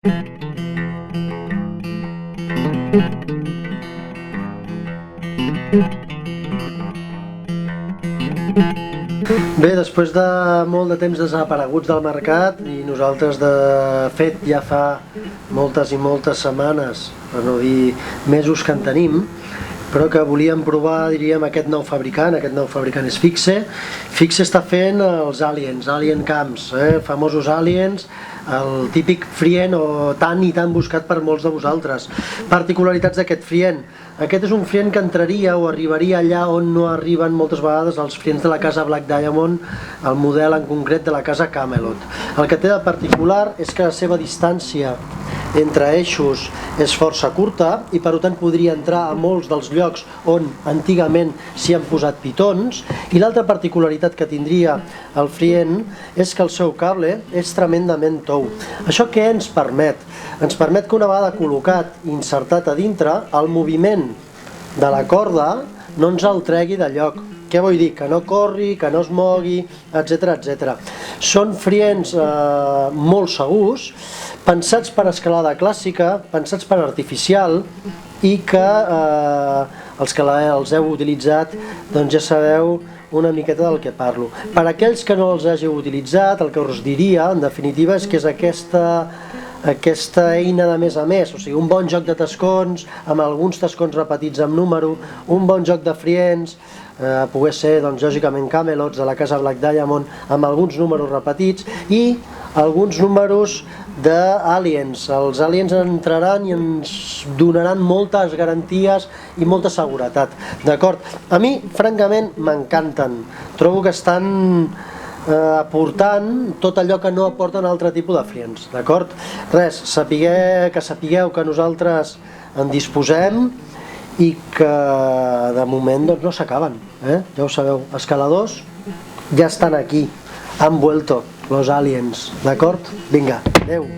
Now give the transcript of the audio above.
Bé, després de molt de temps desapareguts del mercat i nosaltres de fet ja fa moltes i moltes setmanes, per no dir mesos que en tenim, però que volíem provar, diríem, aquest nou fabricant és Fixe. Fixe està fent els aliens, Alien Camps, famosos aliens, el típic Frien o tan i tan buscat per molts de vosaltres. Particularitats d'aquest Frien. Aquest és un Frien que entraria o arribaria allà on no arriben moltes vegades els Friens de la casa Black Diamond, el model en concret de la casa Camelot. El que té de particular és que la seva distància entre eixos és força curta i per tant podria entrar a molts dels llocs on antigament s'hi han posat pitons, i l'altra particularitat que tindria el Frien és que el seu cable és tremendament tou. Això què ens permet? Ens permet que una vegada col·locat i insertat a dintre, el moviment de la corda no ens el tregui de lloc. Què vull dir? Que no corri, que no es mogui, etc etc. Són Friens molt segurs, pensats per escalada clàssica, pensats per artificial, i que els que els heu utilitzat doncs ja sabeu una miqueta del que parlo. Per aquells que no els hàgiu utilitzat, el que us diria, en definitiva, és que és aquesta eina de més a més, o sigui, un bon joc de tascons, amb alguns tascons repetits amb número, un bon joc de Friens, pogués ser, doncs, lògicament, Camelots de la casa Black Diamond, amb alguns números repetits, i alguns números d'aliens. Els aliens entraran i ens donaran moltes garanties i molta seguretat. D'acord? A mi, francament, m'encanten. Trobo que estan aportant tot allò que no aporten altre tipus de Friens. D'acord? Res, sapigueu que nosaltres en disposem i que de moment doncs, no s'acaben. Ja ho sabeu, escaladors ja estan aquí, han vuelto los aliens, d'acord? Vinga, adeu!